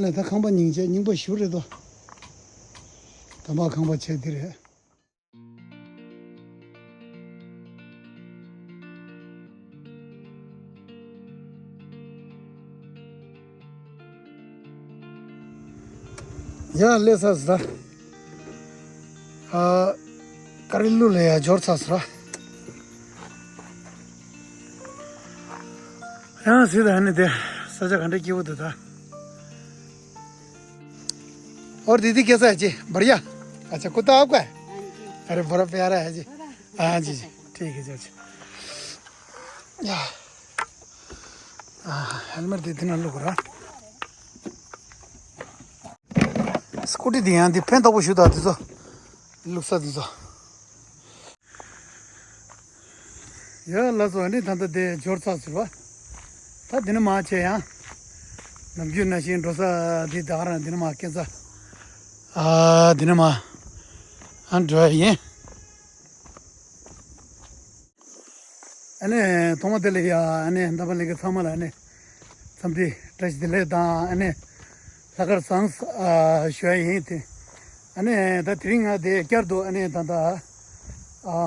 来他康巴宁姐，宁不修的多，他妈康巴切的嘞。यहाँ ले सकता करेलू ले जोर सकता यहाँ सीधा है नहीं दे सजा घंटे क्यों देता और दीदी कैसा है जी बढ़िया अच्छा कुत्ता आपका है अरे बड़ा प्यारा है जी हाँ जी जी ठीक है जी अच्छा हेलमेट दे देना लोग रहा स्कूटी दिया दी फें तो शुदा दिसो लुक्सा दिसो या लसो नहीं था दे जोर सा सिवा था दिन माँ चे यहाँ नमजू नशीन रोसा दी दारा दिन माँ कैसा दिन माँ हाँ जो है ये अने थोमा दिले या अने दबल लेके सामला अने समझी ट्रेस दिले दा अने सागर सांस शुआई ही थे अने द त्रिंग दे क्या दो अने दादा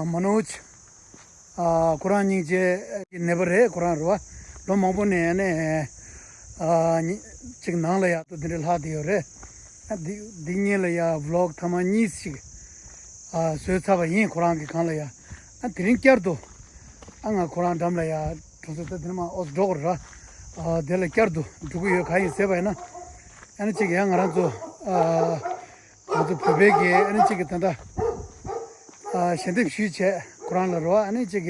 मनोज कुरान नीचे नेबर है कुरान रुआ लो मामू ने अने चिक ना लिया तो दिन ला दियो रे दिने लिया व्लॉग थमा नीस चिक सोचा भाई ये कुरान के खान लिया त्रिंग क्या दो अंगा कुरान डाम लिया तो दिन में उस डॉगर रहा दिले क्या दो दुगु ये खाई से भाई ना अने चिक यहाँ गरा तो प्रभे के अने चिक तंदा शेंदे फिश है कुरान लरवा अने चिक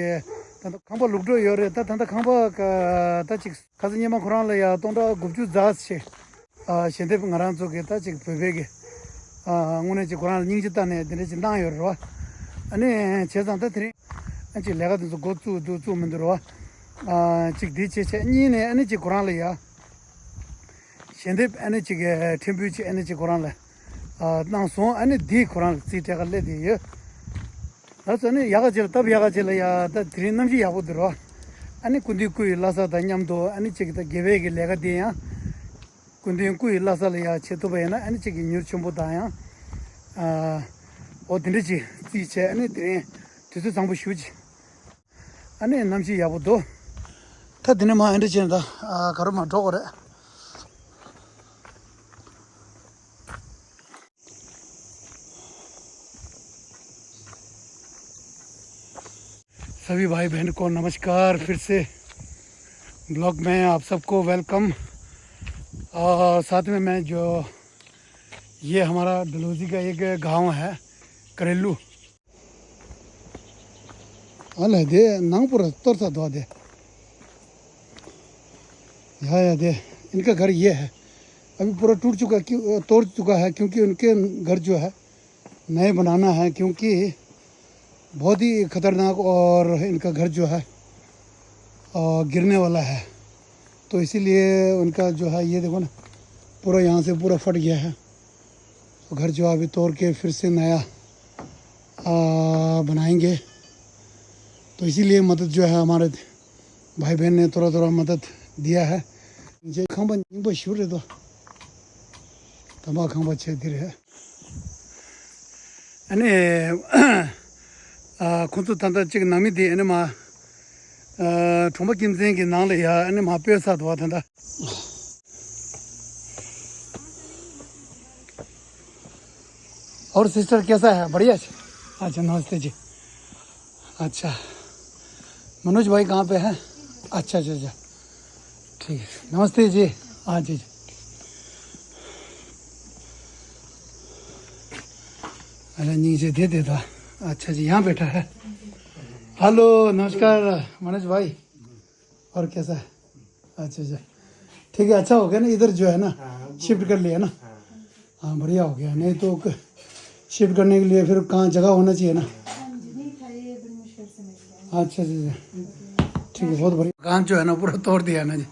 तंदा खांबा लुकड़ो योरे तंदा खांबा ता चिक खाजन्ये मा कुरान ले या तंदा गुप्चू जास छे शेंदे गरा तो के ता चिक प्रभे के उन्हें चिक कुरान निंग चिता ने दिने चिक ना योरवा अने चेजां ता थ्री चिक लेगा तो गोचू दो चू मंदरवा चिक दी चे नी ने अने चिक कुरान ले या शेंदे अने चिक टेम्परेचर अने चिक कुरान ले ना सो अने दी कुरान सीटे का ले दी ये that's अने यागा चल तब यागा चल या ता थ्री नम जी याबो दरो अने कुंदी कुई लासा दन्याम दो अने चिक ता गेवे के लेगा दे या कुंदी कुई लासा ले या छे तो बे ना अने चिक न्यू चंबो दा या ओ दिने जी सीचे अने दे तिसु संबो शुजी अने नम जी याबो दो ता दिने मा एंड चेंदा करो मा डोरे सभी भाई बहन को नमस्कार फिर से ब्लॉग में आप सबको वेलकम और साथ में मैं जो ये हमारा डलहौजी का एक गांव है करेलू अल्लाह दे नागपुर तोड़ सा दो दे यहाँ दे इनका घर ये है अभी पूरा टूट चुका तोड़ चुका है क्योंकि उनके घर जो है नए बनाना है क्योंकि बहुत ही ख़तरनाक और इनका घर जो है गिरने वाला है तो इसीलिए उनका जो है ये देखो ना पूरा यहाँ से पूरा फट गया है तो घर जो अभी तोड़ के फिर से नया बनाएंगे तो इसीलिए मदद जो है हमारे भाई बहन ने थोड़ा थोड़ा मदद दिया है मुझे खंबा निंबा शुरू तो तंबा खंबा छे धीरे है अने खुद तंदा चिक नामी दी अने मा ठुंबा किमसें के नाम ले या अने मा पे साथ हुआ तंदा और सिस्टर कैसा है बढ़िया अच्छा नमस्ते जी अच्छा मनोज भाई कहाँ पे है अच्छा अच्छा अच्छा ठीक है नमस्ते जी हाँ जी अरे नीचे दे देता अच्छा जी यहाँ बैठा है हेलो नमस्कार मनोज भाई और कैसा है अच्छा अच्छा ठीक है अच्छा हो गया ना इधर जो है ना शिफ्ट कर लिया ना हाँ बढ़िया हो गया नहीं तो शिफ्ट करने के लिए फिर कहाँ जगह होना चाहिए ना अच्छा अच्छा ठीक है बहुत बढ़िया काम जो है ना पूरा तोड़ दिया ना जी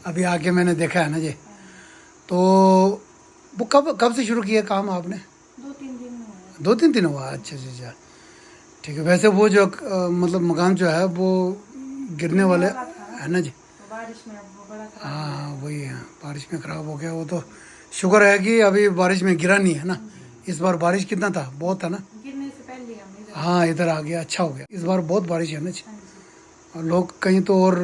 अभी आके मैंने देखा है ना जी तो वो कब से शुरू किया काम आपने 2-3 दिन हुआ अच्छा अच्छा अच्छा ठीक है वैसे वो जो मतलब मकान जो है वो गिरने वाले है ना जी हाँ वही है बारिश में ख़राब हो गया वो तो शुक्र है कि अभी बारिश में गिरा नहीं है ना। इस बार बारिश कितना था, बहुत था ना। गिरने से पहले हम इधर। हाँ इधर आ गया, अच्छा हो गया। इस बार बहुत बारिश है ना जी। हाँ जी। और लोग कहीं तो और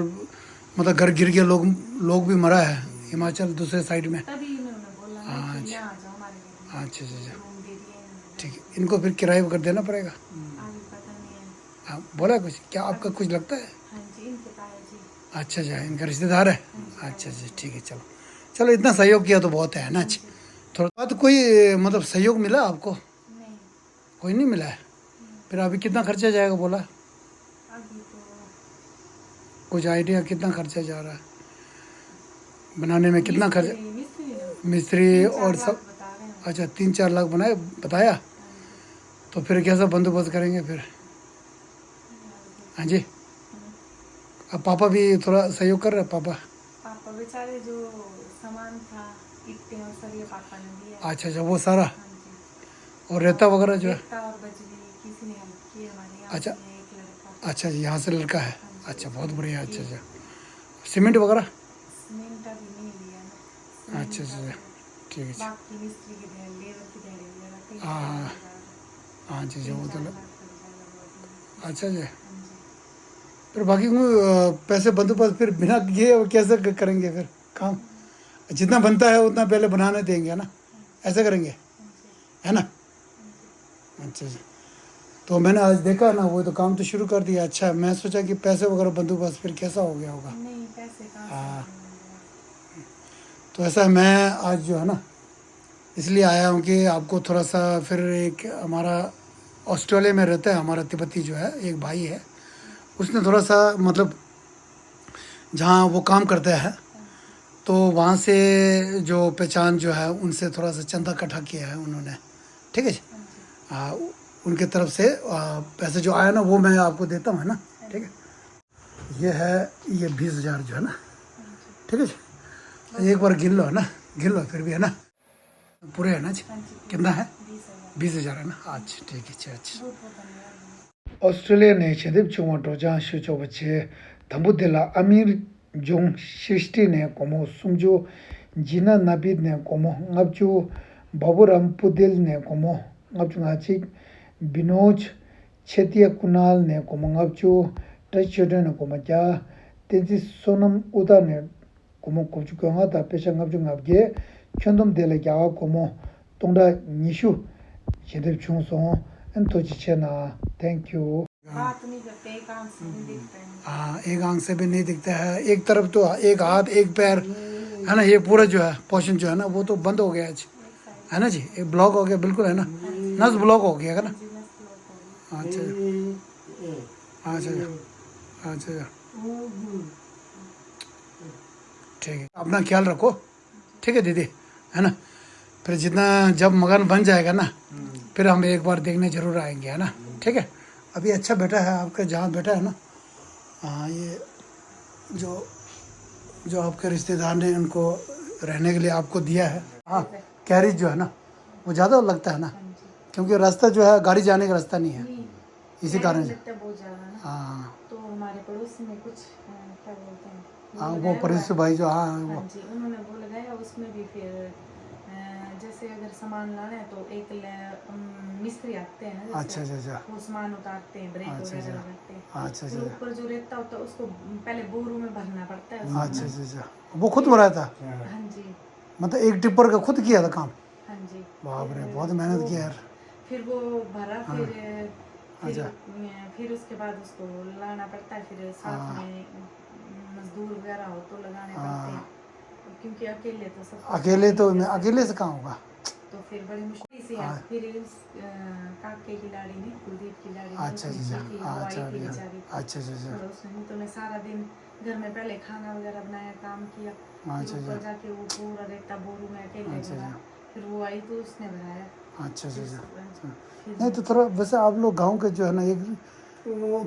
मतलब घर गिर गया, लोग लोग भी मरा है हिमाचल दूसरे साइड में। तभी इन्होंने बोला ना हाँ, कि यहाँ आ जाओ हमारे घर में। अच्छा अच्छा अच्छा, रूम दे दिए इन्होंने। ठीक है। इनको फिर किराए वगैरह देना पड़ेगा। आगे पता नहीं है। हाँ बोला कुछ, क्या आपका कुछ लगता है? हाँ जी, इनके ताया जी। अच्छा अच्छा, इनका रिश्तेदार है। हाँ जी, अच्छा अच्छा ठीक है, चलो चलो, इतना सहयोग किया तो बहुत है ना जी। थोड़ा बहुत कोई मतलब सहयोग मिला आपको? नहीं, कोई नहीं मिला है। फिर अभी कितना खर्चा जाएगा बोला? अभी तो कुछ आइडिया कितना खर्चा जा रहा है बनाने में, कितना खर्चा? मिस्त्री ने मिस्त्री 3-4 और लाख सब? बता रहे हैं। अच्छा 3-4 लाख बनाए बताया। हाँ जी। तो फिर कैसा बंदोबस्त करेंगे फिर? हाँ जी। अब पापा भी थोड़ा सहयोग कर रहे हैं पापा? पापा बेचारे जो सामान था, इट्टे और सरिया पापा ने दिया। अच्छा अच्छा, वो सारा। हाँ जी। और रेता वगैरह जो है? रेता और बजरी किसी ने हेल्प की हमारे यहाँ अच्छा से एक लड़का। अच्छा जी, यहाँ से लड़का है। हाँ जी, अच्छा बहुत बढ़िया। अच्छा ये अच्छा, सीमेंट वगैरह? सीमेंट अभी नहीं लिया ना। अच्छा सीमेंट अच्छा, अभी ठीक है। बाकी मिस्त्री की ढेर, लेबर की ढेर वगैरह कई हाँ हाँ सारे लगा हाँ जी जी, वो तो 3-4 लाख पड़ जाएगा बहुत में। अच्छा जी। हाँ जी। फिर बाकी को पैसे बंदोबस्त फिर बिना किए और कैसे करेंगे फिर काम? जितना बनता है उतना पहले बनाने देंगे ना, ऐसा करेंगे हाँ जी। है ना। हाँ जी। अच्छा अच्छा, तो मैंने आज देखा ना, वो तो काम तो शुरू कर दिया। अच्छा, मैं सोचा कि पैसे वगैरह बंदोबस्त फिर कैसा हो गया होगा। नहीं, पैसे कहाँ से हाँ, मिलेंगे। तो ऐसा है, मैं आज जो है ना इसलिए आया हूँ कि आपको थोड़ा सा फिर, एक हमारा ऑस्ट्रेलिया में रहता है हमारा तिब्बती जो है एक भाई है, उसने थोड़ा सा मतलब जहाँ वो काम करता है तो वहाँ से जो पहचान जो है उनसे थोड़ा सा चंदा इकट्ठा किया है उन्होंने, ठीक है जी। हाँ जी। उनके तरफ से पैसे जो आया ना वो मैं आपको देता हूँ, है ना, ठीक है। ये है, ये 20,000 जो है ना, हाँ जी। ठीक है जी। एक बार गिन लो, है ना, गिन लो फिर भी, है ना, पूरे है ना जी। हाँ जी। कितना है? 20,000। 20,000 है ना। अच्छा ठीक है, अच्छा अच्छा। बहुत बहुत धन्यवाद। ऑस्ट्रेलिया ने छेदिप चुंगा टोजा शुचो बच्चे धम्बुदिला अमीर जोंग सृष्टि ने कोमो सुमजो जिना नाबिद ने कोमो ngapchu बाबूराम पुदिल ने कोमो ngapchu ngachi बिनोज छेतिया कुनाल ने कोमो ngapchu टचोडे ने कोमो क्या तेजी सोनम उदा ने कोमो कोचु कोंगा ता पेशा ngapchu ngapge chondom dele क्या कोमो तोंडा निशु छेदिप चुंग सो एन तोची छेना। Thank you. बात नहीं करते, एक आंख से नहीं दिखता है। हाँ, एक आंख से भी नहीं दिखता है, एक तरफ तो एक हाथ एक पैर है ना, ये पूरा जो है पोर्शन जो है ना वो तो बंद हो गया आज, एक साइड। है ना जी, एक ब्लॉक हो गया बिल्कुल, है ना, नस ब्लॉक हो गया है ना। हाँ जी, नस ब्लॉक हो गई। अच्छा अच्छा अच्छा अच्छा, ठीक है, अपना ख्याल रखो, ठीक है दीदी, है ना। फिर जितना जब मकान बन जाएगा ना फिर हम एक बार देखने जरूर आएंगे, है ना, ठीक है। अभी अच्छा बेटा है आपका, जहाँ बेटा है ना, हाँ, ये जो जो आपके रिश्तेदार ने उनको रहने के लिए आपको दिया है। हाँ, कैरिज जो है ना वो ज़्यादा लगता है ना, हाँ जी। क्योंकि रास्ता जो है गाड़ी जाने का रास्ता नहीं है, नहीं, इसी कारण से। लगता है बहुत ज़्यादा ना। हाँ तो हमारे पड़ोस में कुछ क्या बोलते हैं, हाँ, वो लगाया हुआ परेश है। भाई जो, हाँ वो, हाँ जी, उन्होंने वो लगाया, उसमें भी फिर जैसे अगर सामान लाना है तो एक मिस्त्री आते हैं ना, अच्छा जैसे अच्छा अच्छा वो सामान उतारते हैं, ब्रेक अच्छा वगैरह अच्छा लगाते हैं। अच्छा फिर अच्छा ऊपर जो रेता होता है उसको पहले बोरू में भरना पड़ता है उसको अच्छा ना। अच्छा अच्छा, वो खुद भरा था, हाँ जी। मतलब एक टिप्पर का खुद किया था काम? हाँ जी। बाप रे, फिर बहुत मेहनत वो- किया यार। फिर वो भरा, फिर अच्छा फिर उसके बाद उसको लाना पड़ता है, फिर साथ में मजदूर वगैरह हो तो लगाने पड़ते हैं, क्योंकि अकेले तो सब कुछ अकेले नहीं तो कर सकते। अकेले से कहाँ होगा। तो फिर बड़ी मुश्किल से है। फिर इस काके की लाड़ी ने, कुलदीप की लाड़ी ने अच्छा उसने अच्छा की थी, वो आई अच्छा थी बेचारी। अच्छा अच्छा अच्छा और उसने नहीं तो मैं सारा दिन घर में पहले खाना वगैरह बनाया, काम किया, फिर अच्छा ऊपर जाके वो पूरा रेता बोरू में अकेले अच्छा भरा, फिर वो आई तो उसने भराया। अच्छा अच्छा अच्छा। फिर नहीं तो थोड़ा वैसे आप लोग गांव के जो है ना, एक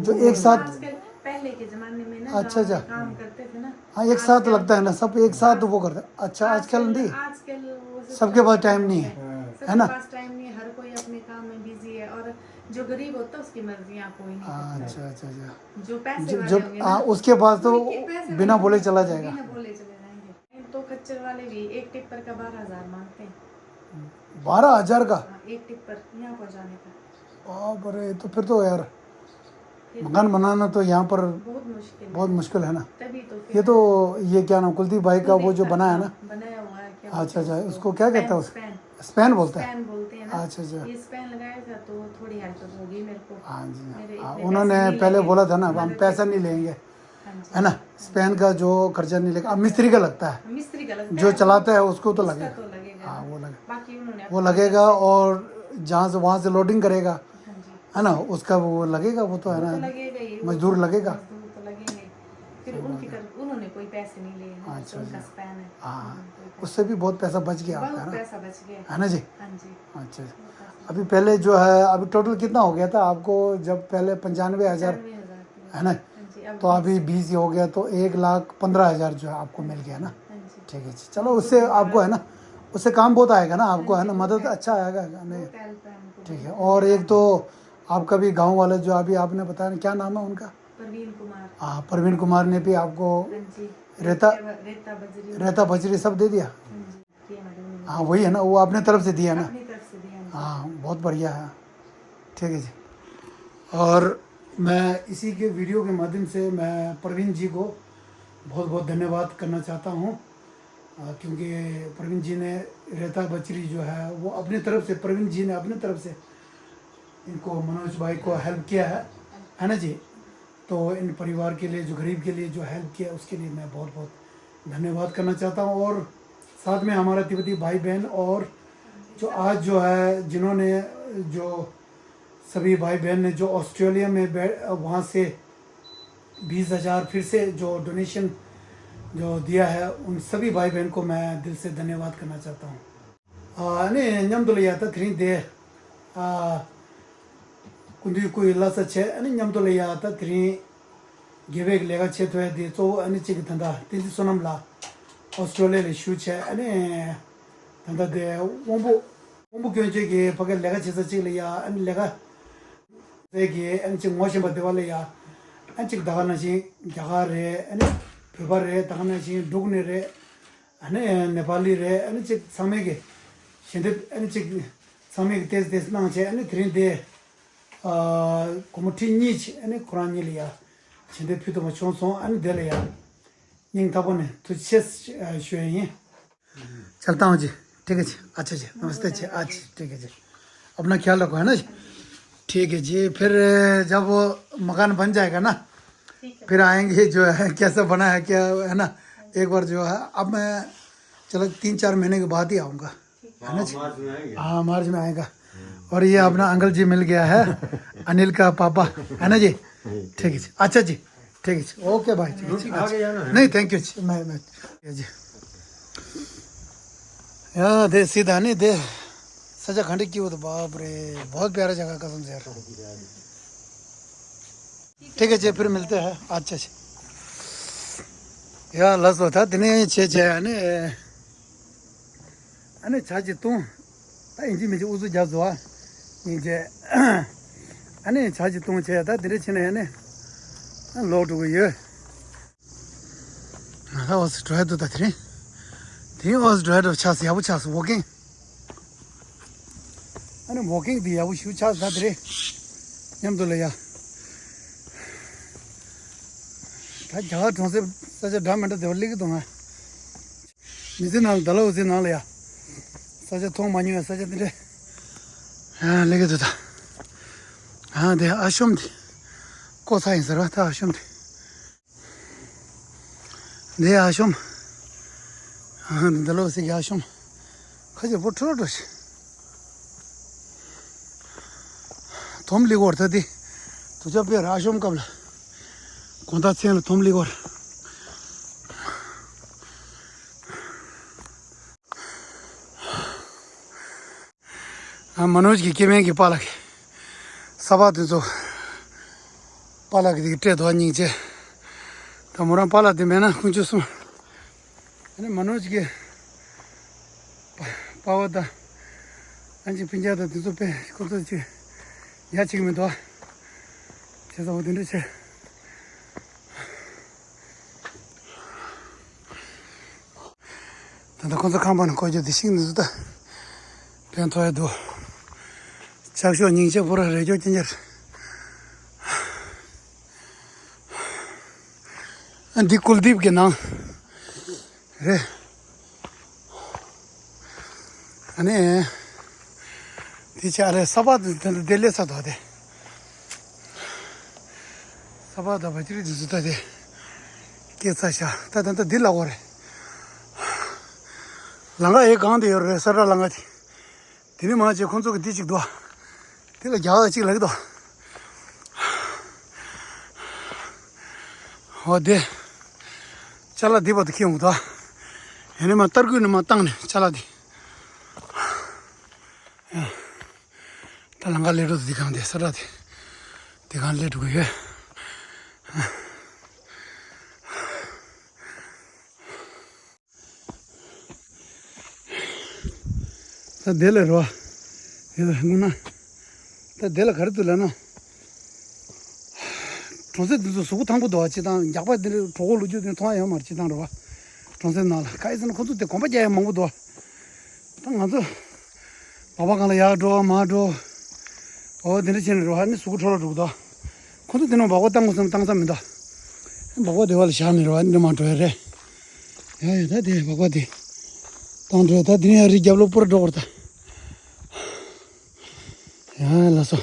जो एक साथ, आजकल पहले के जमाने में ना अच्छा गांव अच्छा, में काम करते थे ना। हाँ एक साथ आजकल लगता है ना, सब एक साथ वो करते हैं। अच्छा आजकल नहीं, आजकल वो सबके सिस्टम पास खत्म टाइम हो नहीं गया है, है सबके ना। पास टाइम नहीं है, हर कोई अपने काम में बिजी है, और जो गरीब होता है उसकी मर्जियाँ कोई नहीं करता। अच्छा अच्छा अच्छा, जो पैसे जो वाले जब होंगे ना, उसके पास तो उनके पैसे बिना वाले बोले होंगे, चला जाएगा। बिना बोले चले जाएंगे। तो खच्चर वाले भी एक टिप्पर का 12,000 मांगते हैं। 12,000 का? हाँ, एक टिप्पर यहाँ पहुँचाने का। बाप रे, तो फिर तो यार फिर मकान बनाना तो यहाँ पर बहुत मुश्किल है ना। तभी तो ये तो ये क्या नाम, कुलदीप भाई का वो जो कुलदीप बना है ना। बनाया हुआ है क्या अच्छा बोलते अच्छा, हैं उसको क्या कहता है? स्पैन स्पैन बोलता है। स्पैन बोलते हैं ना। अच्छा अच्छा, ये स्पैन लगाया था तो थोड़ी हेल्प होगी मेरे को। हाँ जी मेरे हाँ, इतने उन्होंने पैसे नहीं पहले लगे, बोला था ना हम मदद पैसा की। नहीं लेंगे, हाँ जी, है ना। स्पैन का जो खर्चा नहीं लेगा, अब मिस्त्री का लगता है, मिस्त्री का लगता जो है, चलाता है उसको तो उसका लगेगा। तो लगेगा हाँ ना। वो लगेगा, बाकी उन्होंने वो अपनी लगेगा। तरफ और जहाँ से वहाँ से लोडिंग करेगा, से- हाँ जी, है ना, उसका वो लगेगा, वो तो है वो तो ना, लगेगा ही, मजदूर लगेगा। मजदूर तो लगेंगे। फिर उनकी तरफ उन्होंने कोई पैसे नहीं लिए हैं, अच्छा, उनका अच्छा। स्पैन है। हाँ, उन्होंने कोई पैसे- उससे भी बहुत पैसा बच गया आपका, बहुत है ना, पैसा बच गया। है ना जी। हाँ जी, अच्छा, बहुत पैसा। अभी पहले जो है, अभी टोटल कितना हो गया था आपको जब पहले? 95,000, 95,000 की है ना। हाँ जी, अब तो अभी 20 हो गया, तो 1,15,000 जो है आपको मिल गया ना। हाँ जी, ठीक है जी, चलो उससे आपको है ना, उससे काम बहुत आएगा ना आपको, है ना, बहुत मदद है। अच्छा आएगा नहीं। बहुत हेल्प है हमको। ठीक है, और एक तो आपका भी गांव वाले जो अभी आपने बताया ना, क्या नाम है उनका? प्रवीण कुमार। हाँ, प्रवीण कुमार ने भी आपको हाँ जी, रेता रेता बजरी सब दे दिया। हाँ जी, दिया मैडम ने। हाँ वही है ना, वो अपने तरफ से दिया ना। अपनी तरफ से दिया। हाँ बहुत बढ़िया है। ठीक है जी, और मैं इसी के वीडियो के माध्यम से मैं प्रवीण जी को बहुत बहुत धन्यवाद करना चाहता हूँ, क्योंकि प्रवीण जी ने रेता बजरी जो है वो अपनी तरफ से, प्रवीण जी ने अपनी तरफ से इनको, मनोज भाई को हेल्प किया है ना जी। तो इन परिवार के लिए, जो गरीब के लिए जो हेल्प किया, उसके लिए मैं बहुत बहुत धन्यवाद करना चाहता हूँ। और साथ में हमारा तिब्बती भाई बहन, और जो आज जो है, जिन्होंने, जो सभी भाई बहन ने जो ऑस्ट्रेलिया में वहाँ से 20,000 फिर से जो डोनेशन जो दिया है, उन सभी भाई बहन को मैं दिल से धन्यवाद करना चाहता हूँ। नहीं ñam तो ले आता थ्री दे कुंदी कोई लासा छे अनि ñam तो ले आता थ्री गिवेक लेगा छे तो है दे तो अनि चिक धंधा तीन सोनम ला ऑस्ट्रेलिया ले शू छे अनि धंधा दे वंबु क्यों चे के पकड़ लेगा छे से चिक ले या अनि लेगा दे के अनि चिक मोशन बदे वाले या अनि चिक दागा ना ची जगह रे अनि पेपर रे दागा ना ची डुगने रे अनि नेपाली रे अनि चिक समय के शिंदे अनि चिक समय के तेज ना छे अनि थ्री दे कोमटी नीच अनि कुरान ये लिया शिंदे फिर तो मचों सो अनि दे लिया यिंग तबो ने तो चेस शुए ये चलता हूँ जी। ठीक है जी, अच्छा जी, नमस्ते जी, आज ठीक है जी, अपना ख्याल रखो, है ना जी। ठीक है जी, फिर जब वो मकान बन जाएगा ना, फिर आएंगे जो है कैसा बना है क्या, है ना, एक बार जो है। अब मैं चलो 3-4 महीने के बाद ही आऊँगा, है ना जी। हाँ मार्च में आएगा। और ये अपना अंकल जी मिल गया है, अनिल का पापा, है ना जी। ठीक है जी, अच्छा जी, ठीक है जी, ओके भाई। नहीं थैंक यू जी, मैं जी यार दे सीधा नहीं दे सजा खंड की, वो तो बाप रे बहुत प्यारा जगह कसम से यार। ठीक है जी, फिर मिलते हैं। अच्छा जी यार लस होता दिन छे ने अने छाजी तू इंजी में उजु जा जुआ इंजे अने छाजी तू छे था दिन छने ने लोड हुई है ना was try to that thing was try to chas ya chas walking अने walking भी या शू chas था रे यम तो ले या था जगह तो से सजा ढा मिनट देवली की तो है निजे नाल दलो उसे नाल या सजा तो मान्यो है सजा तेरे हाँ लेके तो था हाँ दे आश्रम थी कोसा इन सरवा था आश्रम थी दे आश्रम हाँ दलो उसे क्या आश्रम खजे बोटलो तो तुम लिगोर था दी तुझे भी आश्रम कब ला कौन सा चैनल तुम लिगोर मनोज की किमें की पालक सभा तो पालक दी टे दो नीचे तो मोरा पाला दी मैं ना कुछ उसमें मनोज के पावा था अंजी पिंजा था तो पे कौन सा चीज या चीज में तो जैसा वो दिन से 단다 콘서 칸바는 거저 디싱는다 변토에도 작쇼 닝제 보라 레죠 진짜 안디 꿀딥 게나 그래 아니 디차레 사바드 델레사도 하대 사바다 바지리 주다대 केसाशा तदंत दिल लगो रे लंगा एक गांव दे रे सरा लंगा थी तिने मा जे खोंसो के दिचिक दो तिले जाव चिक लग दो हो दे चला दिबो त क्यों दो हेने मा तरगु न मा तंग ने चला दी त लंगा लेडो दिखां दे सरा दे दिखां लेट गए ता देले रो ये गुना ता देले घर तुला ना ट्रोसे तो सुगु थांबो दो आछि ता याबा दे ठोगो लुजु दे थवा या मारछि ता रो ट्रोसे ना काइजन खोतु ते कोबा जाय मंगु दो ता गाजो बाबा गाला या दो मा दो ओ देने छिन रो हानि सुगु ठोलो दो खोतु देनो बाबा तांगो सन तांग सामिदा बाबा देवाल शाने रो अनि मा दो रे या दा दे बाबा दे तांग दो ता दिने रि जबलो पुर दो करता या लासो